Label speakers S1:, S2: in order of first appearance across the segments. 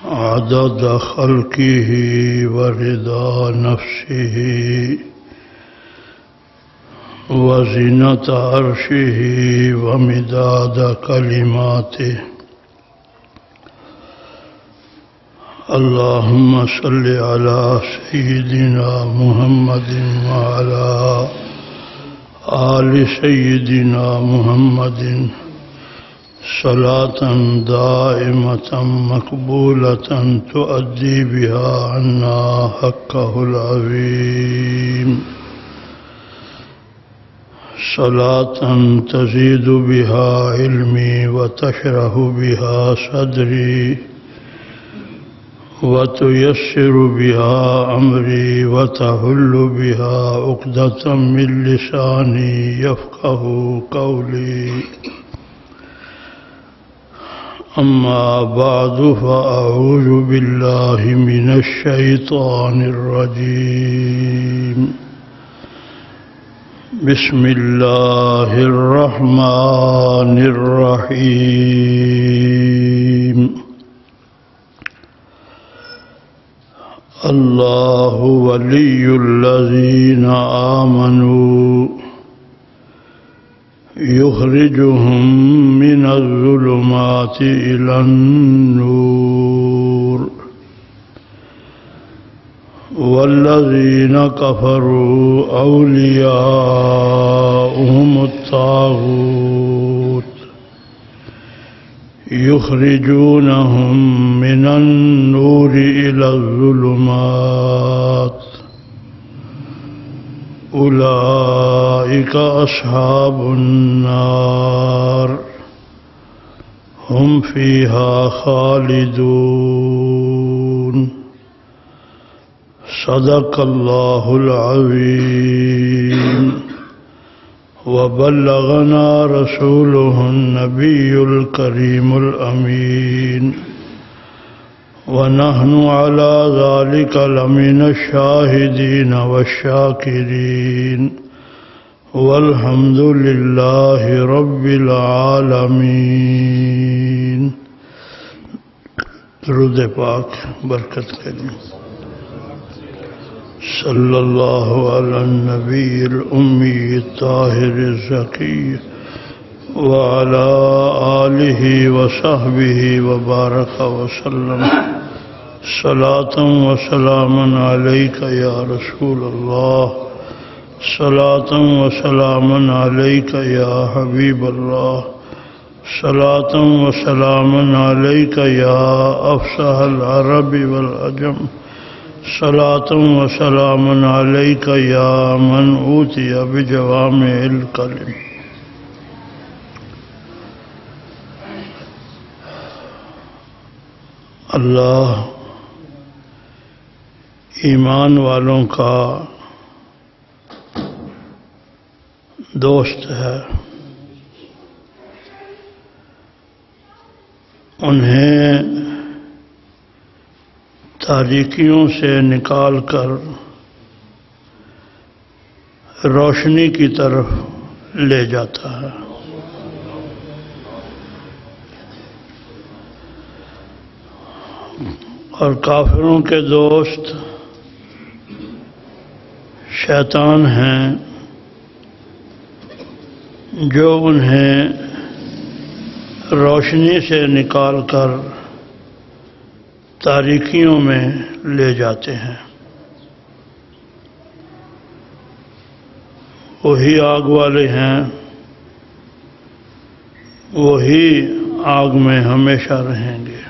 S1: عدد خلقه ورضا نفسه وزنة عرشه ومداد كلماته. اللهم صل على سيدنا محمد وعلى آل سيدنا محمد صلاة دائمة مقبولة تؤدي بها عنا حقه العظيم، صلاة تزيد بها علمي وتشرح بها صدري وتيسر بها أمري وتحل بها عقدة من لساني يفقه قولي. أما بعد فأعوذ بالله من الشيطان الرجيم. بسم الله الرحمن الرحيم. الله ولي الذين آمنوا يخرجهم من الظلمات إلى النور، والذين كفروا أولياؤهم الطاغوت يخرجونهم من النور إلى الظلمات، أولئك أصحاب النار هم فيها خالدون. صدق الله العظيم. وبلغنا رسوله النبي الكريم الأمين، ونحن على ذلك لمن الشاهدين والشاكرين، والحمد لله رب العالمين. درود پاک برکت کریں. صلی اللہ علی النبی الأمی الطاہر الزکی وعلى آلہ وصحبہ وبارک وسلم. صلاة وسلاما علیک یا رسول اللہ، صلاة وسلاما علیک یا حبیب اللہ، صلاة وسلاما علیک یا افصح العرب والعجم، صلاة وسلاما علیک یا من اوتی بجوامع الکلم. اللہ ایمان والوں کا دوست ہے، انہیں تاریکیوں سے نکال کر روشنی کی طرف لے جاتا ہے. اور کافروں کے دوست شیطان ہیں جو انہیں روشنی سے نکال کر تاریکیوں میں لے جاتے ہیں. وہی آگ والے ہیں، وہی آگ میں ہمیشہ رہیں گے.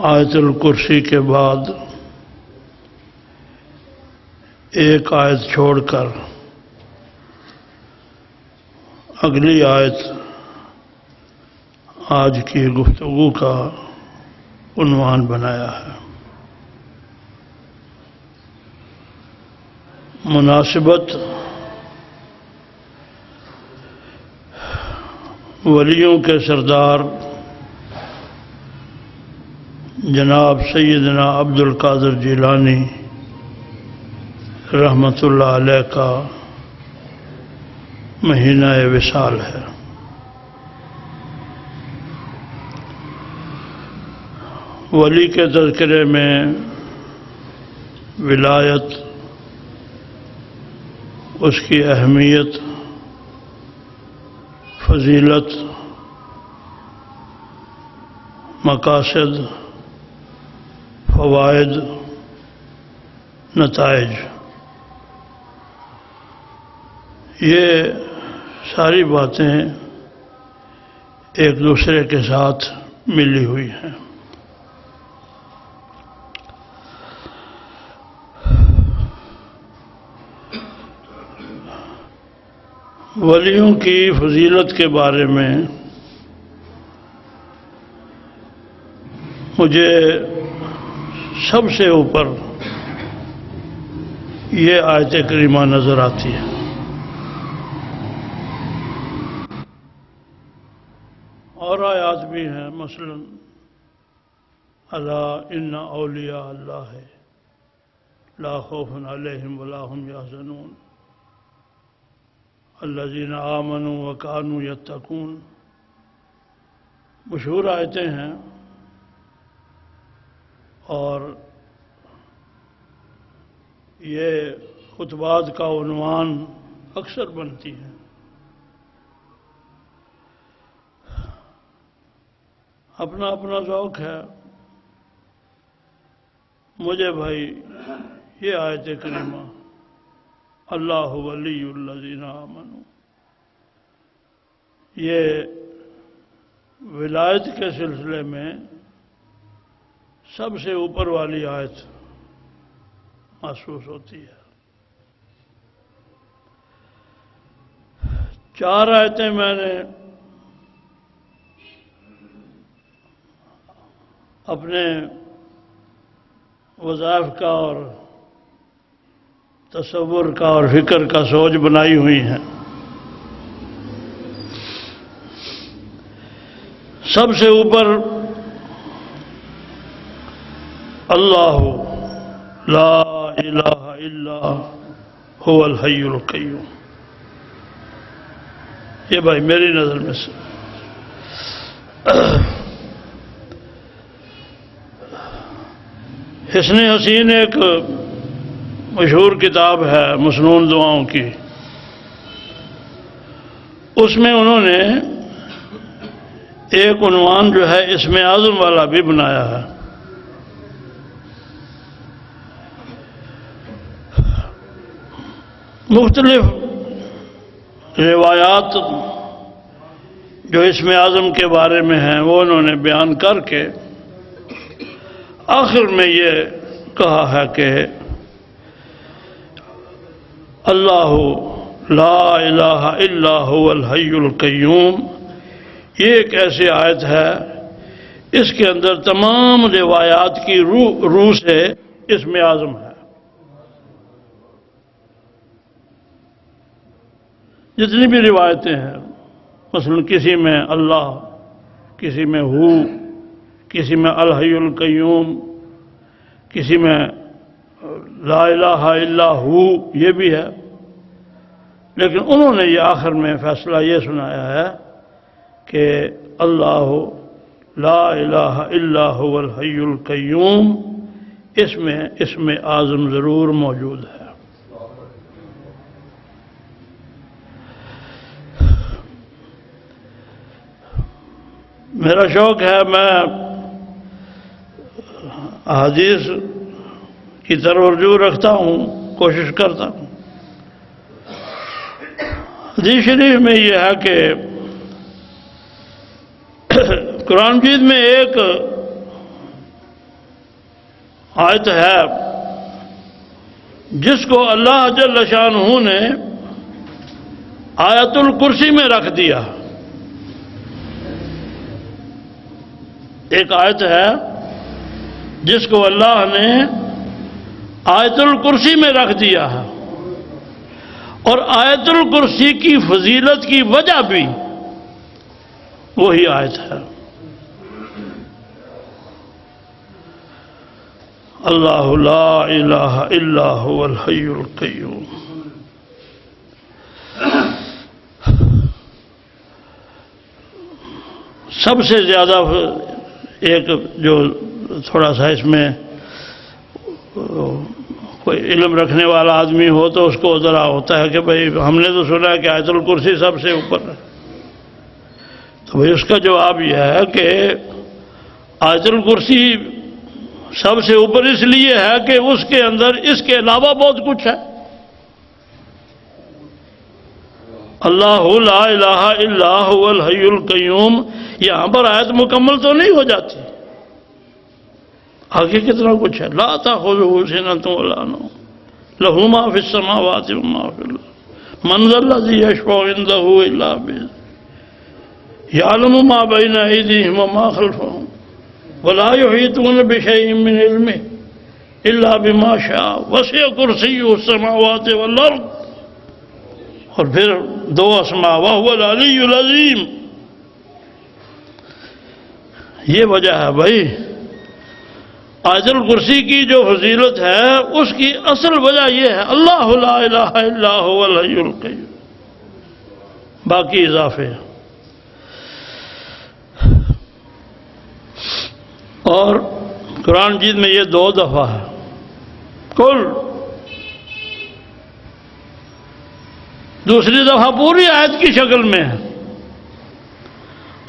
S1: آیت الکرسی کے بعد ایک آیت چھوڑ کر اگلی آیت آج کی گفتگو کا عنوان بنایا ہے. مناسبت ولیوں کے سردار جناب سیدنا عبد القادر جیلانی رحمۃ اللہ علیہ کا مہینہ وصال ہے. ولی کے تذکرے میں ولایت، اس کی اہمیت، فضیلت، مقاصد، فوائد، نتائج، یہ ساری باتیں ایک دوسرے کے ساتھ ملی ہوئی ہیں۔ ولیوں کی فضیلت کے بارے میں مجھے سب سے اوپر یہ آیت کریمہ نظر آتی ہے۔ اور آیات بھی ہیں، مثلا الا ان اولیاء اللہ لا خوف علیہم ولا هم یحزنون الذین آمنوا وکانوا یتقون، مشہور آیتیں ہیں اور یہ خطبات کا عنوان اکثر بنتی ہیں۔ اپنا اپنا ذوق ہے، مجھے بھائی یہ آیت کریمہ اللہ ولی الذین آمنوا، یہ ولایت کے سلسلے میں سب سے اوپر والی آیت محسوس ہوتی ہے۔ 4 آیتیں میں نے اپنے وظائف کا اور تصور کا اور فکر کا سوچ بنائی ہوئی ہیں۔ سب سے اوپر اللہ لا الہ الا هو الحی القیوم، یہ بھائی میری نظر میں سے حسن حسین ایک مشہور کتاب ہے مسنون دعاؤں کی، اس میں انہوں نے ایک عنوان جو ہے اسم اعظم والا بھی بنایا ہے۔ مختلف روایات جو اسم اعظم کے بارے میں ہیں وہ انہوں نے بیان کر کے آخر میں یہ کہا ہے کہ اللہ لا الہ الا هو الحی القیوم، یہ ایک ایسی آیت ہے اس کے اندر تمام روایات کی روح سے اسم اعظم ہے۔ جتنی بھی روایتیں ہیں، مثلا کسی میں اللہ، کسی میں ہو، کسی میں الحی القیوم، کسی میں لا الہ الا ہو، یہ بھی ہے، لیکن انہوں نے یہ آخر میں فیصلہ یہ سنایا ہے کہ اللہ لا الہ الا هو الحی القیوم، اس میں اسم اعظم ضرور موجود ہے۔ میرا شوق ہے میں احادیث کی طرف رجوع رکھتا ہوں، کوشش کرتا ہوں۔ حدیث شریف میں یہ ہے کہ قرآن مجید میں ایک آیت ہے جس کو اللہ جل شانہ نے آیت الکرسی میں رکھ دیا۔ ایک آیت ہے جس کو اللہ نے آیت الکرسی میں رکھ دیا ہے، اور آیت الکرسی کی فضیلت کی وجہ بھی وہی آیت ہے۔ اللہ لا الہ الا هو الحی القیوم۔ سب سے زیادہ ایک جو تھوڑا سا اس میں کوئی علم رکھنے والا آدمی ہو تو اس کو ذرا ہوتا ہے کہ بھئی ہم نے تو سنا ہے کہ آیت الکرسی سب سے اوپر ہے. تو بھئی اس کا جواب یہ ہے کہ آیت الکرسی سب سے اوپر اس لیے ہے کہ اس کے اندر اس کے علاوہ بہت کچھ ہے. اللہ لا الہ الا هو الحی القیوم، یہاں پر آیت مکمل تو نہیں ہو جاتی، آگے کتنا کچھ ہے. لا تأخذہ سنۃ ولا نوم لہ ما فی السماوات وما فی الارض من ذا الذی یشفع عنده الا بإذنہ یعلم ما بین ایدیہم وما خلفہم ولا یحیطون بشیء من علمہ الا بما شاء وسع کرسیہ السماوات والارض. اور پھر دو اسماء وهو العلی العظیم. یہ وجہ ہے بھائی آیت الکرسی کی جو فضیلت ہے اس کی اصل وجہ یہ ہے اللہ لا الہ الا هو الحی القیوم. باقی اضافے اور قرآن مجید میں یہ 2 دفعہ ہے کل. دوسری دفعہ پوری آیت کی شکل میں ہے.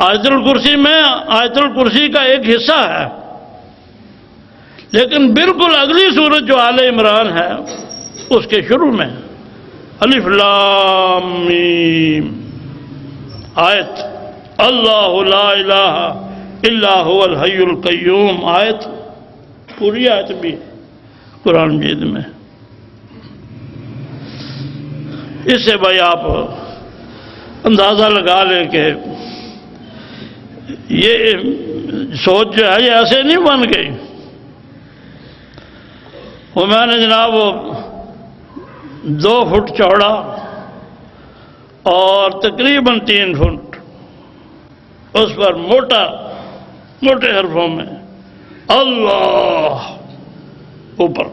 S1: آیت الکرسی میں آیت الکرسی کا ایک حصہ ہے، لیکن بالکل اگلی سورت جو آل عمران ہے اس کے شروع میں الف لام میم آیت اللہ لا الہ الا هو الحی القیوم. آیت پوری آیت بھی قرآن مجید میں. اس سے بھائی آپ اندازہ لگا لیں کہ یہ سوچ جو ہے یہ ایسے نہیں بن گئی. وہ میں نے جناب 2 فٹ چوڑا اور تقریباً 3 فٹ اس پر موٹے حرفوں میں اللہ اوپر،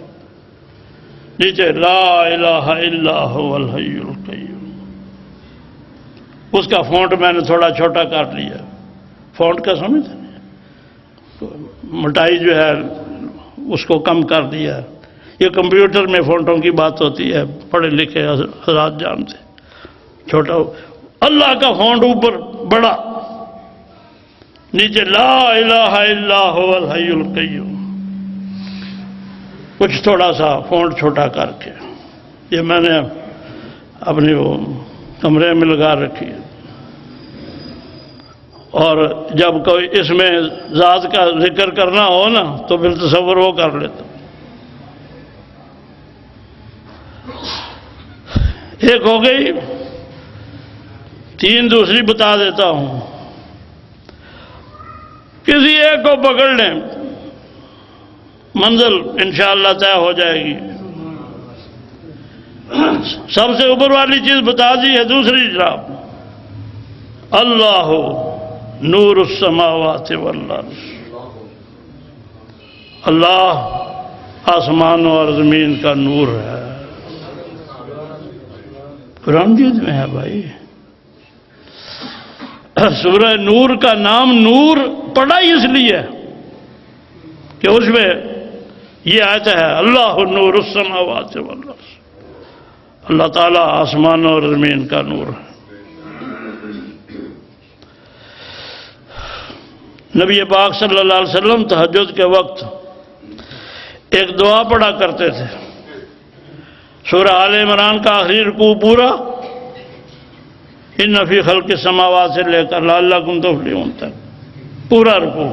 S1: نیچے لا الہ الا هو الحی القیوم. اس کا فونٹ میں نے تھوڑا چھوٹا کر لیا. فونٹ کا سمجھتے ہیں موٹائی جو ہے اس کو کم کر دیا. یہ کمپیوٹر میں فونٹوں کی بات ہوتی ہے، پڑھے لکھے حضرات جانتے. چھوٹا اللہ کا فونٹ اوپر بڑا، نیچے لا الہ الا هو الحی القیوم. کچھ تھوڑا سا فونٹ چھوٹا کر کے یہ میں نے اپنی وہ کمرے میں لگا رکھی ہے. اور جب کوئی اس میں ذات کا ذکر کرنا ہو نا تو پھر تصور وہ کر لیتا. ایک ہو گئی، 3 دوسری بتا دیتا ہوں. کسی ایک کو پکڑ لیں، منزل انشاءاللہ طے ہو جائے گی. سب سے اوپر والی چیز بتا دی ہے. دوسری جناب اللہ نور السماوات والارض، اللہ آسمانوں اور زمین کا نور ہے. قرآن مجید میں ہے بھائی. سورہ نور کا نام نور پڑا ہی اس لیے کہ اس میں یہ آیت ہے اللہ نور السماوات والارض، اللہ تعالیٰ آسمانوں اور زمین کا نور ہے. نبی پاک صلی اللہ علیہ وسلم تہجد کے وقت ایک دعا پڑھا کرتے تھے. سورہ آل عمران کا آخری رکوع پورا ان فی خلق السماوات سے لے کر لعلکم تفلحون تک پورا رکوع،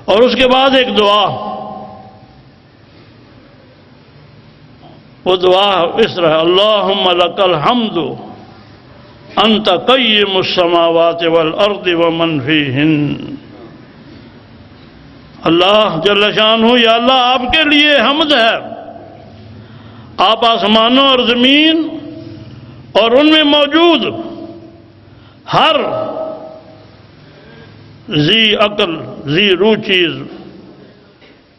S1: اور اس کے بعد ایک دعا. وہ دعا اس طرح اللہم لک الحمد انت قیم السماوات والارض ومن فیہن. اللہ جل شانہ، یا اللہ آپ کے لیے حمد ہے، آپ آسمانوں اور زمین اور ان میں موجود ہر ذی عقل ذی روح چیز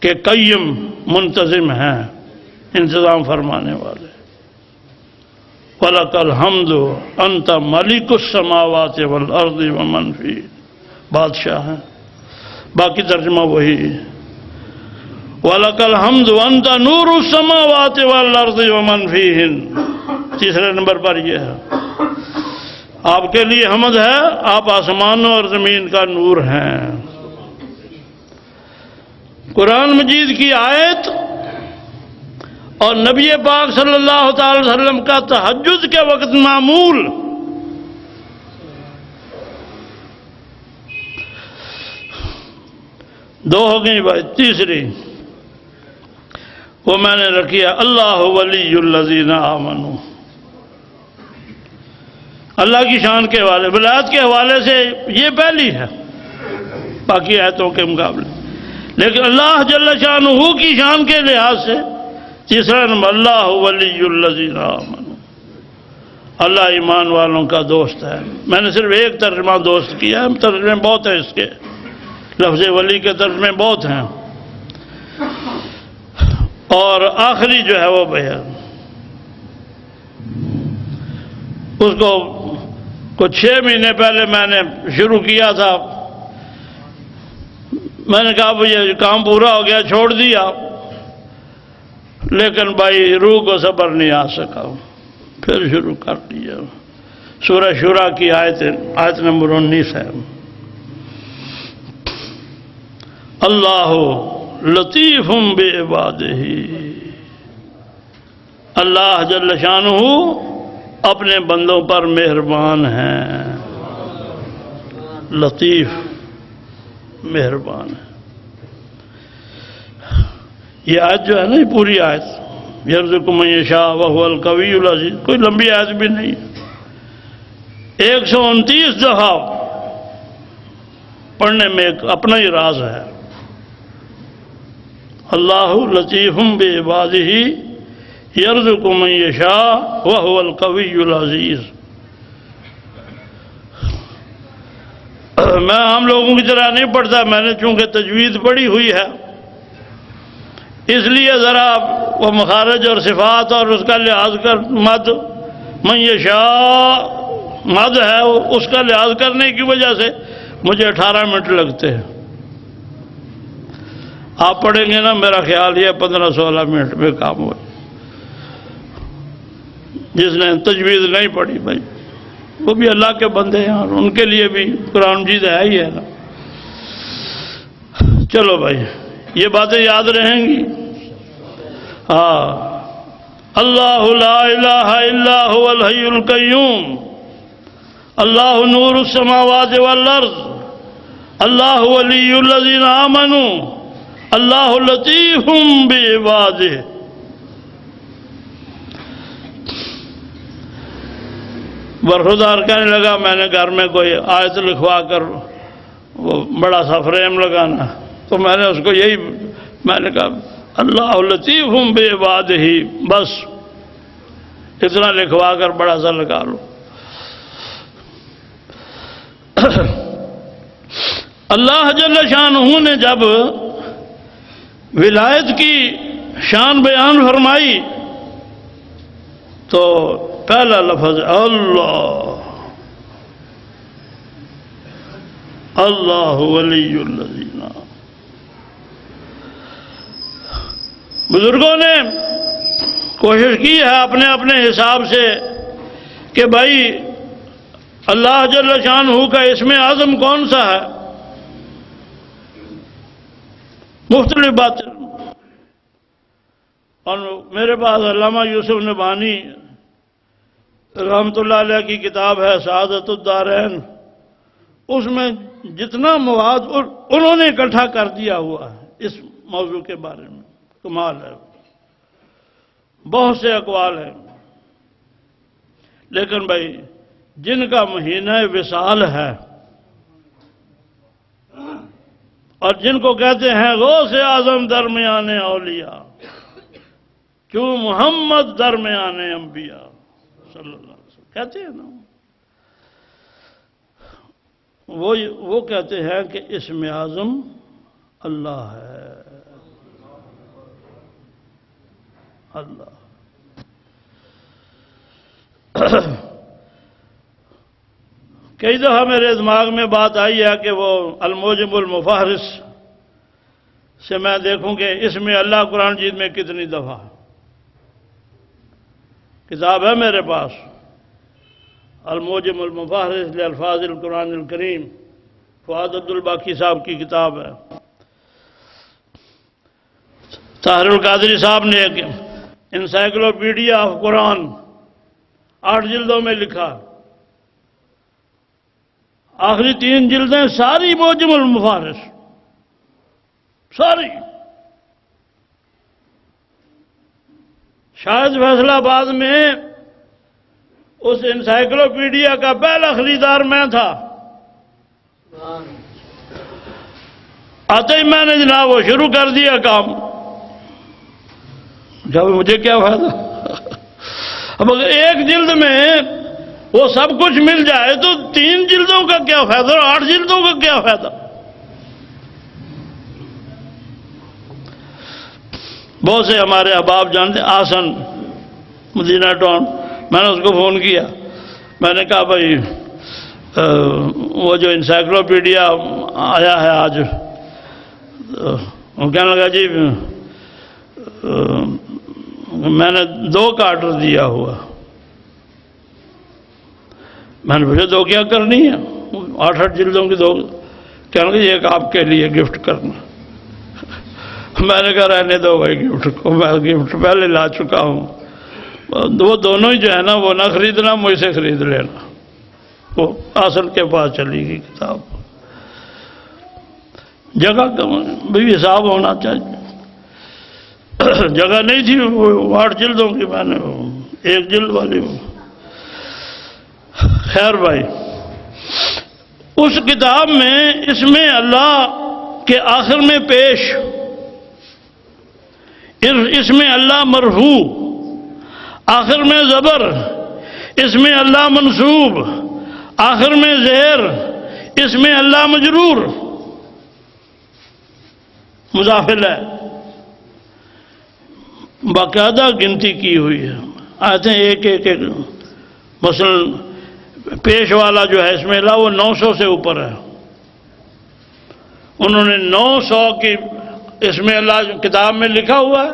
S1: کے قیم منتظم ہیں، انتظام فرمانے والے. وَلَكَ الْحَمْدُ أَنْتَ مَلِكُ السَّمَاوَاتِ وَالْأَرْضِ وَمَنْ فِيهِنَّ. بادشاہ ہیں. باقی ترجمہ وہی وَلَكَ الْحَمْدُ وَأَنْتَ نُورُ السَّمَاوَاتِ وَالْأَرْضِ وَمَنْ فِيهِنَّ. تیسرے نمبر پر یہ ہے، آپ کے لیے حمد ہے، آپ آسمانوں اور زمین کا نور ہیں. قرآن مجید کی آیت اور نبی پاک صلی اللہ تعالی وسلم کا تہجد کے وقت معمول دو ہو گئی بھائی. تیسری وہ میں نے رکھی ہے اللہ ولی الذین آمنوا. اللہ کی شان کے حوالے، ولایت کے حوالے سے یہ پہلی ہے باقی آیتوں کے مقابلے، لیکن اللہ جل شانہ کی شان کے لحاظ سے تیسرا نمبر اللہ ولی الذین آمنوا. اللہ ایمان والوں کا دوست ہے. میں نے صرف ایک ترجمہ دوست کیا ہے، ترجمے بہت ہیں اس کے، لفظ ولی کے ترجمے بہت ہیں. اور آخری جو ہے وہ بیان، اس کو کچھ 6 مہینے پہلے میں نے شروع کیا تھا. میں نے کہا یہ کام پورا ہو گیا، چھوڑ دیا، لیکن بھائی روح کو صبر نہیں آ سکا، پھر شروع کر دیا. سورہ شورا کی آیت نمبر 19 ہے. اللہ لطیف بعبادہ. اللہ جل شانہ اپنے بندوں پر مہربان ہیں، لطیف مہربان ہے. یہ آیت جو ہے نا، یہ پوری آیت یرزق من یشاء وہو القوی العزیز، کوئی لمبی آیت بھی نہیں، 129 دفعہ پڑھنے میں ایک اپنا ہی راز ہے. اللہ لطیف بعبادہ یرزق من یشاء وہو القوی العزیز. میں عام لوگوں کی طرح نہیں پڑھتا، میں نے چونکہ تجوید پڑھی ہوئی ہے اس لیے ذرا وہ مخارج اور صفات اور اس کا لحاظ کر، مد من یشاء مد ہے، اس کا لحاظ کرنے کی وجہ سے مجھے 18 منٹ لگتے ہیں. آپ پڑھیں گے نا، میرا خیال یہ 15-16 منٹ میں کام ہوا. جس نے تجوید نہیں پڑھی بھائی وہ بھی اللہ کے بندے ہیں، اور ان کے لیے بھی قرآن مجید ہے ہی ہے نا. چلو بھائی یہ باتیں یاد رہیں گی. ہاں، اللہ لا الہ الا هو الحی القیوم، اللہ نور السماوات والارض، اللہ ولی الذین آمنوا، اللہ لطیف بعبادہ. برخودار کہنے لگا میں نے گھر میں کوئی آیت لکھوا کر وہ بڑا سا فریم لگانا، تو میں نے اس کو یہی میں نے کہا اللہ لطیف بعبادہ، بس اتنا لکھوا کر بڑا سا لگا لو. اللہ جل شانہ نے جب ولایت کی شان بیان فرمائی تو پہلا لفظ اللہ، اللہ ولی الذین. بزرگوں نے کوشش کی ہے اپنے اپنے حساب سے کہ بھائی اللہ جل شانہ کا اسم اعظم کون سا ہے. مختلف باتیں، اور میرے پاس علامہ یوسف نبہانی رحمت اللہ علیہ کی کتاب ہے سعادت الدارین، اس میں جتنا مواد انہوں نے اکٹھا کر دیا ہوا ہے اس موضوع کے بارے میں، کمال ہے. بہت سے اقوال ہیں، لیکن بھائی جن کا مہینہ وصال ہے اور جن کو کہتے ہیں غوث اعظم درمیان اولیاء، کیوں محمد درمیان انبیاء صلی اللہ علیہ وسلم کہتے ہیں نا، وہ کہتے ہیں کہ اسم اعظم اللہ ہے. اللہ کئی دفعہ میرے دماغ میں بات آئی ہے کہ وہ الموجب المفہرس سے میں دیکھوں کہ اس میں اللہ قرآن مجید میں کتنی دفعہ ہے۔ کتاب ہے میرے پاس، الموجم المفہرس لالفاظ القرآن الکریم، فؤاد عبدالباقی صاحب کی کتاب ہے۔ طاہر القادری صاحب نے ایک انسائکلوپیڈیا آف قرآن 8 جلدوں میں لکھا، آخری 3 جلدیں ساری موجم المفہرس، ساری۔ شاید فیصلہ آباد میں اس انسائکلوپیڈیا کا پہلا خریدار میں تھا، آتے ہی میں نے جناب وہ شروع کر دیا کام۔ جب مجھے کیا فائدہ؟ اب اگر 1 جلد میں وہ سب کچھ مل جائے تو 3 جلدوں کا کیا فائدہ اور 8 جلدوں کا کیا فائدہ؟ بہت سے ہمارے احباب جانتے ہیں، آسن مدینہ ٹاؤن، میں نے اس کو فون کیا، میں نے کہا بھائی وہ جو انسائکلوپیڈیا آیا ہے آج، وہ کہنے لگا جی میں نے 2 کا آرڈر دیا ہوا۔ میں نے پوچھا 2 کیا کرنی ہے؟ 8 جلدوں کی 2، کہنے لگا یہ ایک آپ کے لیے گفٹ کرنا۔ میں نے کہا رہنے دو بھائی گفٹ کو، میں گفٹ پہلے لا چکا ہوں، وہ دونوں ہی جو ہے نا وہ نہ خریدنا، مجھ سے خرید لینا۔ وہ آسن کے پاس چلی گئی کتاب، جگہ بھی حساب ہونا چاہیے، جگہ نہیں تھی، وہ 8 جلدوں کی، میں نے 1 جلد والی۔ خیر بھائی، اس کتاب میں اس میں اللہ کے آخر میں پیش، اس میں اللہ مرفوع، آخر میں زبر، اس میں اللہ منصوب، آخر میں زیر، اس میں اللہ مجرور، مضافل ہے، باقاعدہ گنتی کی ہوئی ہے، آیتیں ایک ایک ایک۔ مثلا پیش والا جو ہے اس میں اللہ، وہ 900 سے اوپر ہے، انہوں نے 900 کی اس میں اللہ جو کتاب میں لکھا ہوا ہے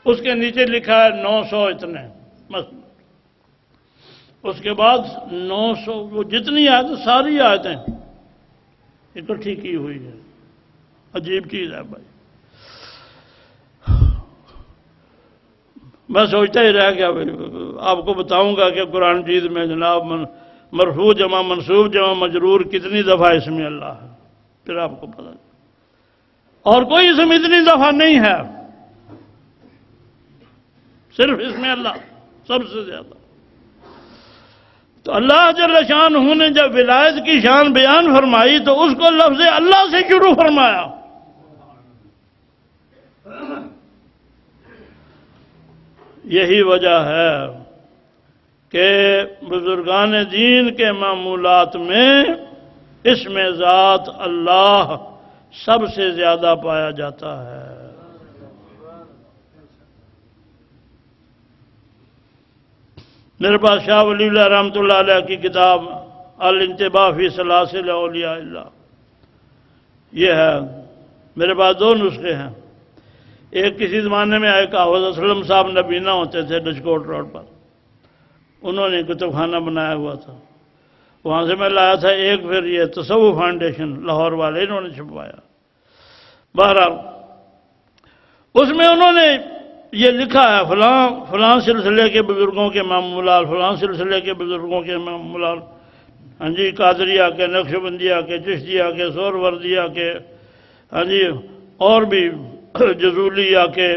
S1: اس کے نیچے لکھا ہے 900 اتنے، اس کے بعد 900 وہ جتنی آیتیں ساری آیتیں اکٹھی کی ہوئی ہے۔ عجیب چیز ہے بھائی، میں سوچتا ہی رہ گیا بھائی، آپ کو بتاؤں گا کہ قرآن مجید میں جناب مرفوع جمع منصوب جمع مجرور کتنی دفعہ اس میں اللہ ہے، پھر آپ کو پتا، اور کوئی اسم اتنی دفعہ نہیں ہے، صرف اس میں اللہ سب سے زیادہ۔ تو اللہ جل شانہ نے جب ولایت کی شان بیان فرمائی تو اس کو لفظ اللہ سے شروع فرمایا۔ یہی وجہ ہے کہ بزرگان دین کے معمولات میں اسم ذات اللہ سب سے زیادہ پایا جاتا ہے۔ میرے پاس شاہ ولی اللہ رحمۃ اللہ علیہ کی کتاب الانتباہ فی سلاسل اولیاء اللہ یہ ہے، میرے پاس 2 نسخے ہیں، ایک کسی زمانے میں ایک حافظ اسلم صاحب نبینا ہوتے تھے ڈچکوٹ روڈ پر، انہوں نے کتب خانہ بنایا ہوا تھا، وہاں سے میں لایا تھا ایک، پھر یہ تصوف فاؤنڈیشن لاہور والے انہوں نے چھپوایا۔ بہرحال اس میں انہوں نے یہ لکھا ہے فلاں سلسلے کے بزرگوں کے معمولات، فلاں سلسلے کے بزرگوں کے معمولات، ہاں جی قادریہ کے، نقشبندیہ کے، چشتیہ کے، سہروردیہ کے، ہاں جی اور بھی جزولیہ کے،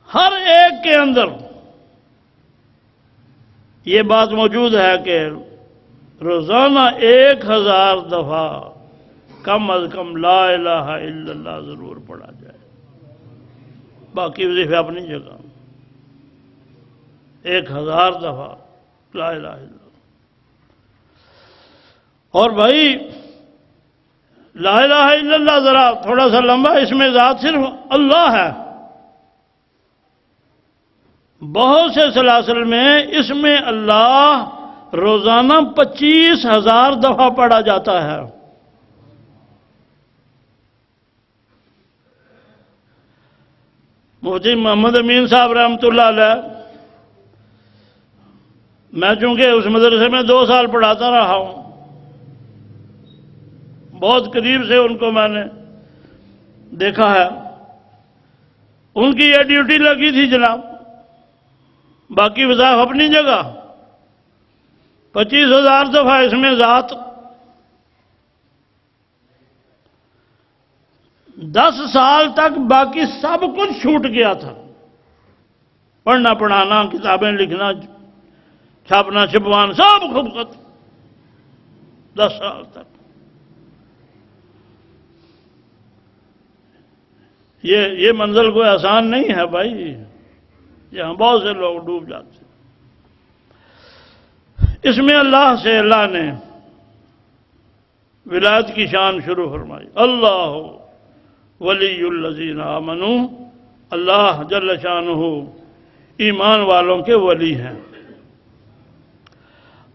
S1: ہر ایک کے اندر یہ بات موجود ہے کہ روزانہ 1000 دفعہ کم از کم لا الہ الا اللہ ضرور پڑھا جائے، باقی وظیفے اپنی جگہ، 1000 دفعہ لا الہ الا اللہ۔ اور بھائی لا الہ الا اللہ ذرا تھوڑا سا لمبا، اس میں ذات صرف اللہ ہے، بہت سے سلاسل میں اس میں اللہ روزانہ 25,000 دفعہ پڑھا جاتا ہے۔ مفتی محمد امین صاحب رحمۃ اللہ علیہ، میں چونکہ اس مدرسے میں 2 سال پڑھاتا رہا ہوں، بہت قریب سے ان کو میں نے دیکھا ہے۔ ان کی یہ ڈیوٹی لگی تھی جناب، باقی وظائف اپنی جگہ، 25,000 دفعہ اس میں ذات، 10 سال تک باقی سب کچھ چھوٹ گیا تھا، پڑھنا پڑھانا، کتابیں لکھنا، چھاپنا چھپوانا سب خود ختم، 10 سال تک۔ یہ منزل کوئی آسان نہیں ہے بھائی، یہاں بہت سے لوگ ڈوب جاتے ہیں۔ اس میں اللہ سے اللہ نے ولایت کی شان شروع فرمائی، اللہ ولی الذین آمنوا، اللہ جل شانہ ایمان والوں کے ولی ہیں۔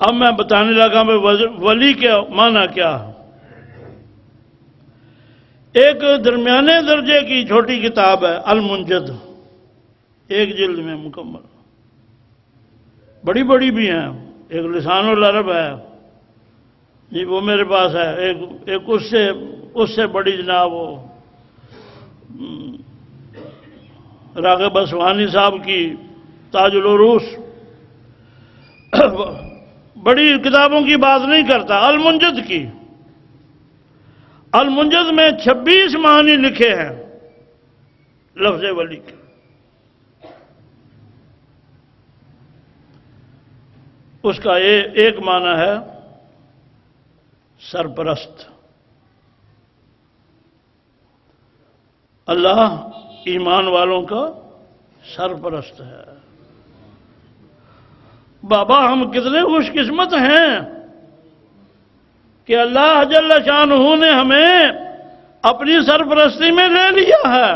S1: اب میں بتانے لگا میں ولی کے معنی کیا ہے۔ ایک درمیانے درجے کی چھوٹی کتاب ہے المنجد، 1 جلد میں مکمل، بڑی بڑی بھی ہیں، ایک لسان العرب ہے جی، وہ میرے پاس ہے، ایک اس سے بڑی جناب وہ راغب اصفہانی صاحب کی تاج العروس، بڑی کتابوں کی بات نہیں کرتا، المنجد کی۔ المنجد میں 26 معنی لکھے ہیں لفظ ولی کے۔ اس کا ایک معنی ہے سرپرست۔ اللہ ایمان والوں کا سرپرست ہے۔ بابا ہم کتنے خوش قسمت ہیں کہ اللہ جل شانہ نے ہمیں اپنی سرپرستی میں لے لیا ہے۔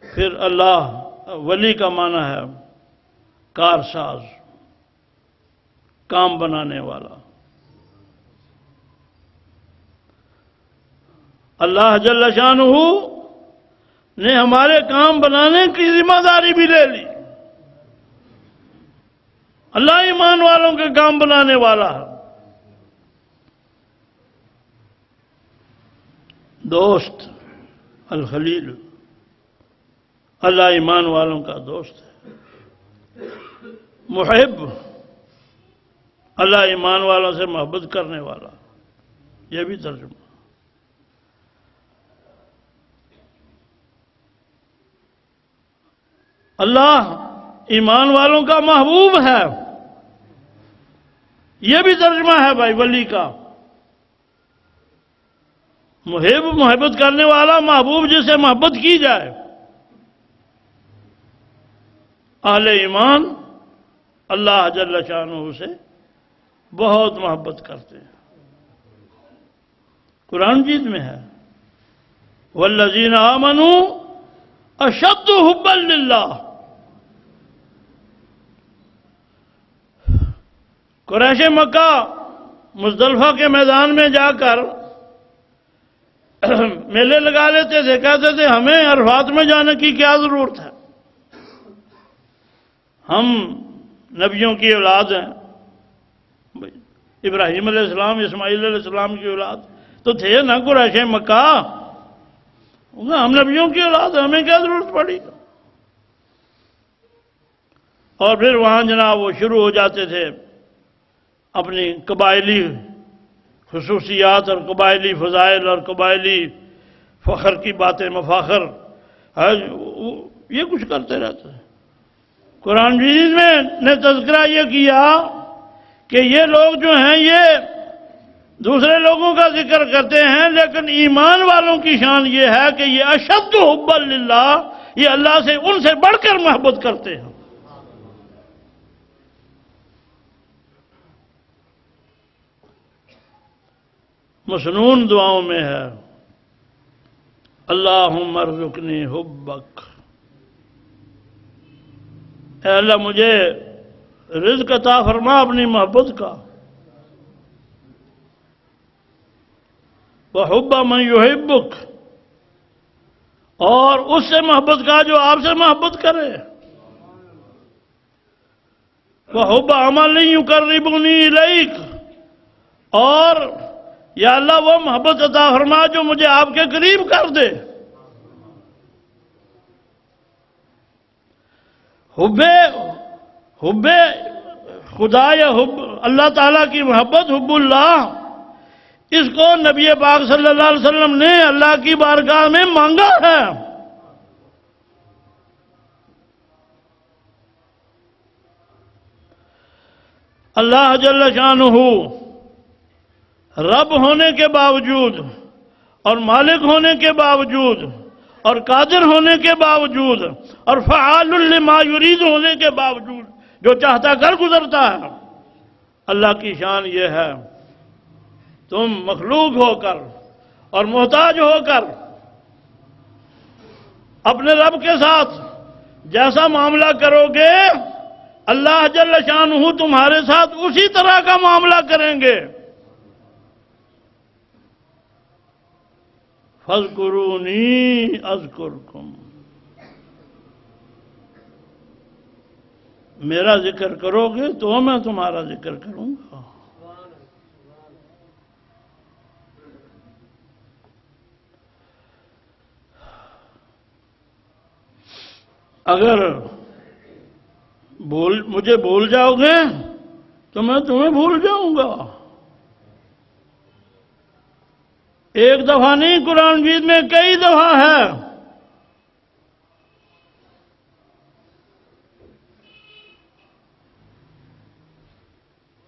S1: پھر اللہ ولی کا معنی ہے کارساز، کام بنانے والا۔ اللہ جل شانہ نے ہمارے کام بنانے کی ذمہ داری بھی لے لی۔ اللہ ایمان والوں کے کام بنانے والا ہے۔ دوست الخلیل، اللہ ایمان والوں کا دوست ہے۔ محب، اللہ ایمان والوں سے محبت کرنے والا، یہ بھی ترجمہ۔ اللہ ایمان والوں کا محبوب ہے، یہ بھی ترجمہ ہے بھائی ولی کا۔ محب، محبت کرنے والا، محبوب جس سے محبت کی جائے۔ اہل ایمان اللہ جل شانہ سے بہت محبت کرتے ہیں۔ قرآن مجید میں ہے والذین آمنوا اشد حبا للہ۔ قریش مکہ مزدلفہ کے میدان میں جا کر میلے لگا لیتے تھے، کہتے تھے ہمیں عرفات میں جانے کی کیا ضرورت ہے، ہم نبیوں کی اولاد ہیں، ابراہیم علیہ السلام، اسماعیل علیہ السلام کی اولاد تو تھے نا قریش مکہ، ہم نبیوں کی اولاد ہیں، ہمیں کیا ضرورت پڑی۔ اور پھر وہاں جناب وہ شروع ہو جاتے تھے اپنی قبائلی خصوصیات اور قبائلی فضائل اور قبائلی فخر کی باتیں، مفاخر، یہ کچھ کرتے رہتے ہیں۔ قرآن مجید میں نے تذکرہ یہ کیا کہ یہ لوگ جو ہیں یہ دوسرے لوگوں کا ذکر کرتے ہیں، لیکن ایمان والوں کی شان یہ ہے کہ یہ اشد حبا للہ، یہ اللہ سے ان سے بڑھ کر محبت کرتے ہیں۔ مسنون دعاؤں میں ہے اللہم ارزقنی حبک، اے اللہ مجھے رزق عطا فرما اپنی محبت کا۔ وحب من یحبک، اور اس سے محبت کا جو آپ سے محبت کرے، وحب عمل یقربنی الیک، اور یا اللہ وہ محبت عطا فرما جو مجھے آپ کے قریب کر دے۔ حب خدا یا حب اللہ تعالیٰ کی محبت، حب اللہ، اس کو نبی پاک صلی اللہ علیہ وسلم نے اللہ کی بارگاہ میں مانگا ہے۔ اللہ جل شانہ رب ہونے کے باوجود اور مالک ہونے کے باوجود اور قادر ہونے کے باوجود اور فعال لما یرید ہونے کے باوجود جو چاہتا کر گزرتا ہے، اللہ کی شان یہ ہے تم مخلوق ہو کر اور محتاج ہو کر اپنے رب کے ساتھ جیسا معاملہ کرو گے، اللہ جل شانہ تمہارے ساتھ اسی طرح کا معاملہ کریں گے۔ فاذکرونی اذکرکم، میرا ذکر کرو گے تو میں تمہارا ذکر کروں گا۔ اگر مجھے بھول جاؤ گے تو میں تمہیں بھول جاؤں گا۔ ایک دفعہ نہیں، قرآن مجید میں کئی دفعہ ہے۔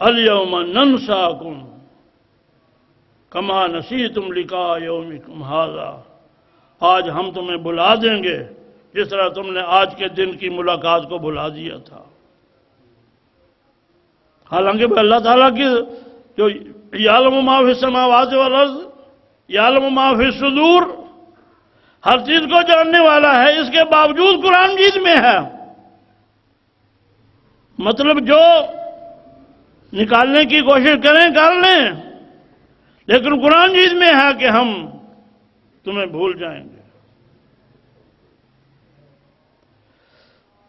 S1: الیوم ننساکم کما نسیتم لقاء یومکم ھذا، آج ہم تمہیں بلا دیں گے جس طرح تم نے آج کے دن کی ملاقات کو بھلا دیا تھا۔ حالانکہ اللہ تعالیٰ کی جو یعلم ما فی السماوات والارض یعلم ما فی الصدور، ہر چیز کو جاننے والا ہے، اس کے باوجود قرآن مجید میں ہے۔ مطلب جو نکالنے کی کوشش کریں کر لیں، لیکن قرآن مجید میں ہے کہ ہم تمہیں بھول جائیں گے۔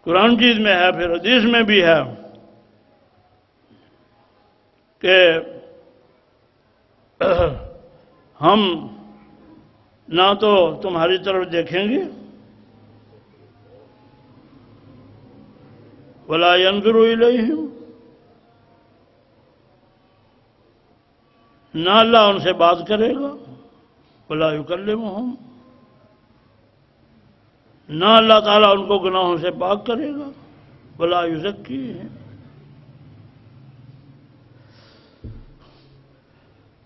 S1: قرآن مجید میں ہے، پھر حدیث میں بھی ہے کہ ہم نہ تو تمہاری طرف دیکھیں گے ولا ينظر الیہم، نہ اللہ ان سے بات کرے گا، ولا یکلمہم، نہ اللہ تعالیٰ ان کو گناہوں سے پاک کرے گا، ولا یزکیہم۔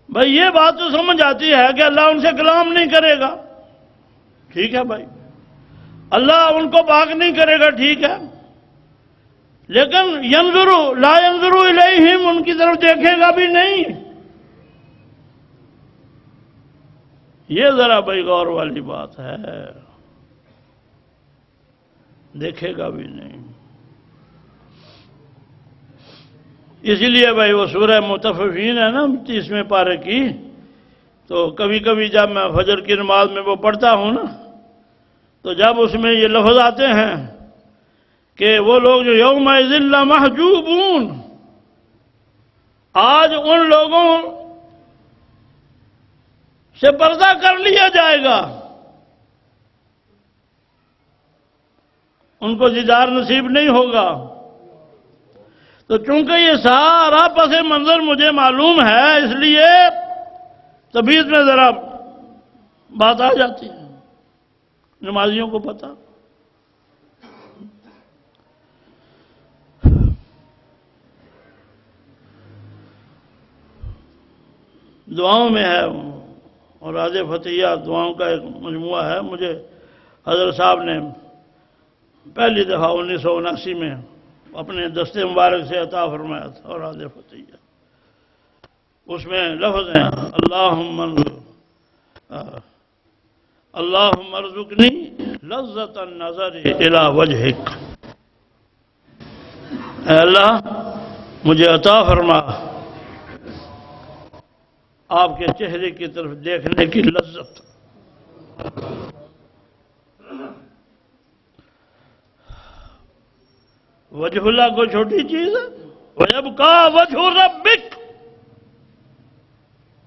S1: بھائی یہ بات تو سمجھ آتی ہے کہ اللہ ان سے کلام نہیں کرے گا، ٹھیک ہے بھائی، اللہ ان کو پاک نہیں کرے گا، ٹھیک ہے، لیکن لا ينظر الیہم، ان کی طرف دیکھے گا بھی نہیں۔ یہ ذرا بھائی غور والی بات ہے، دیکھے گا بھی نہیں۔ اسی لیے بھائی وہ سورہ مطففین ہے نا 30ویں پارے کی، تو کبھی کبھی جب میں فجر کی نماز میں وہ پڑھتا ہوں نا، تو جب اس میں یہ لفظ آتے ہیں کہ وہ لوگ جو یومئذ لمحجوبون، آج ان لوگوں سے پردہ کر لیا جائے گا، ان کو دیدار نصیب نہیں ہوگا۔ تو چونکہ یہ سارا پس منظر مجھے معلوم ہے، اس لیے طبیعت میں ذرا بات آ جاتی ہے، نمازیوں کو پتہ۔ دعاؤں میں ہے، اور راز فتحیہ دعاؤں کا ایک مجموعہ ہے، مجھے حضرت صاحب نے پہلی دفعہ 1979 میں اپنے دست مبارک سے عطا فرمایا تھا، اور راز فتحیہ، اس میں لفظ ہیں اللہم ارزقنی لذت النظر الی وجہک، اے اللہ مجھے عطا فرما آپ کے چہرے کی طرف دیکھنے کی لذت۔ وجہ اللہ کو چھوٹی چیز ہے؟ وَيَبْقَى وَجْهُ رَبِّكَ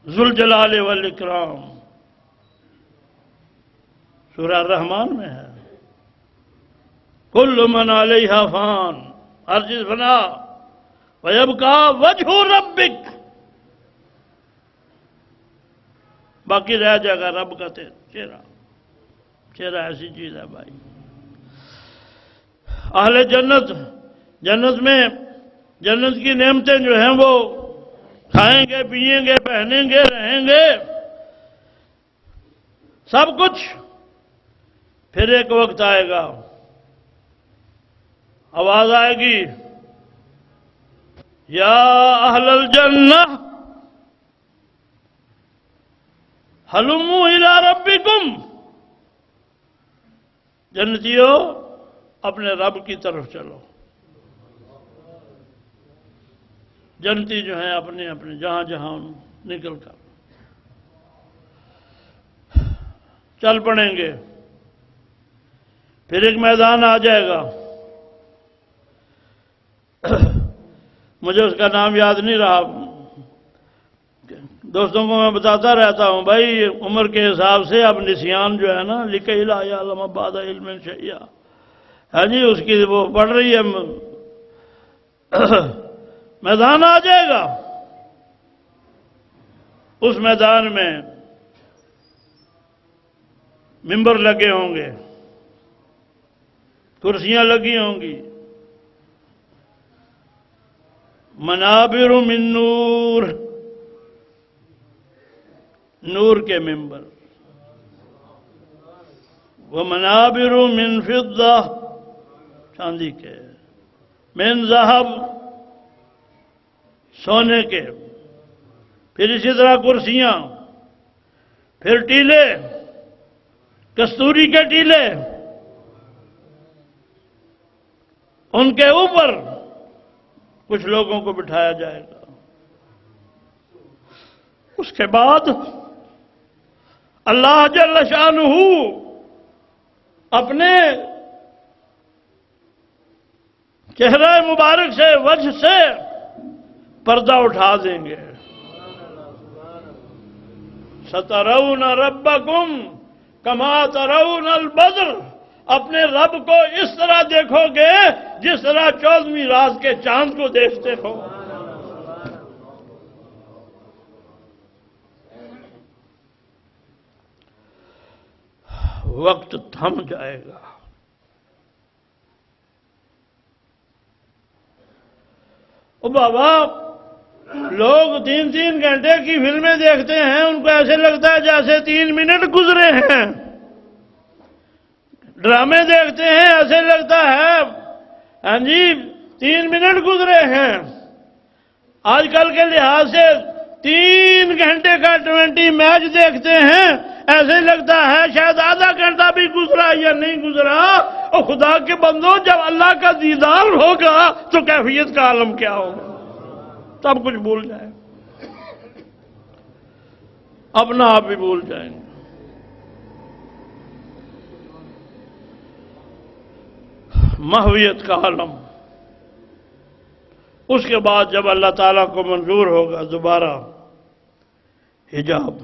S1: ذُو الجلال والاکرام، سورہ الرحمن میں ہے۔ کل من علیہا فان، ہر چیز فنا، وَيَبْقَى وَجْهُ رَبِّكَ، باقی رہ جائے گا رب کا چہرہ۔ چہرہ ایسی چیز ہے بھائی۔ اہل جنت، جنت میں جنت کی نعمتیں جو ہیں وہ کھائیں گے، پئیں گے، پہنیں گے، رہیں گے، سب کچھ۔ پھر ایک وقت آئے گا، آواز آئے گی، یا اہل الجنہ ہلموا الی ربکم، جنتیوں اپنے رب کی طرف چلو۔ جنتی جو ہیں اپنے اپنے جہاں جہاں نکل کر چل پڑیں گے۔ پھر ایک میدان آ جائے گا، مجھے اس کا نام یاد نہیں رہا، دوستوں کو میں بتاتا رہتا ہوں بھائی عمر کے حساب سے اب نسیان جو ہے نا، لِكَيْ لَا يَعْلَمَ بَعْدَ عِلْمٍ شَيْئًا، ہے جی، اس کی وہ پڑھ رہی ہے۔ میدان آ جائے گا، اس میدان میں ممبر لگے ہوں گے، کرسیاں لگی ہوں گی، منابر من نور، نور کے ممبر، ومنابر من فضہ، چاندی کے، من ذہب، سونے کے، پھر اسی طرح کرسیاں، پھر ٹیلے، کستوری کے ٹیلے، ان کے اوپر کچھ لوگوں کو بٹھایا جائے گا۔ اس کے بعد اللہ جل شانہ اپنے چہرہ مبارک سے، وجہ سے پردہ اٹھا دیں گے۔ سَتَرَوْنَ رَبَّكُمْ كَمَا تَرَوْنَ الْبَدْرَ، اپنے رب کو اس طرح دیکھو گے جس طرح 14ویں رات کے چاند کو دیکھتے ہو۔ وقت تھم جائے گا۔ او بابا، لوگ 3 گھنٹے کی فلمیں دیکھتے ہیں، ان کو ایسے لگتا ہے جیسے 3 منٹ گزرے ہیں۔ ڈرامے دیکھتے ہیں، ایسے لگتا ہے ہاں جی 3 منٹ گزرے ہیں۔ آج کل کے لحاظ سے 3 گھنٹے کا 20 میچ دیکھتے ہیں، ایسے لگتا ہے شاید آدھا گھنٹہ بھی گزرا یا نہیں گزرا۔ اور خدا کے بندو، جب اللہ کا دیدار ہوگا تو کیفیت کا عالم کیا ہوگا؟ سب کچھ بھول جائیں، اپنا آپ بھی بھول جائیں گے۔ محویت کا عالم۔ اس کے بعد جب اللہ تعالیٰ کو منظور ہوگا دوبارہ حجاب،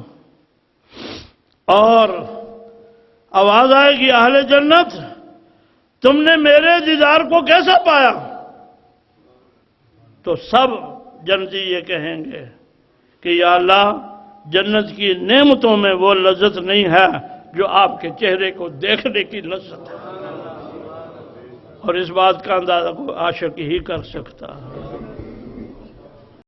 S1: اور آواز آئے گی، اہل جنت تم نے میرے دیدار کو کیسا پایا؟ تو سب جنتی یہ کہیں گے کہ یا اللہ، جنت کی نعمتوں میں وہ لذت نہیں ہے جو آپ کے چہرے کو دیکھنے کی لذت ہے، اور اس بات کا اندازہ کوئی عاشق ہی کر سکتا ہے۔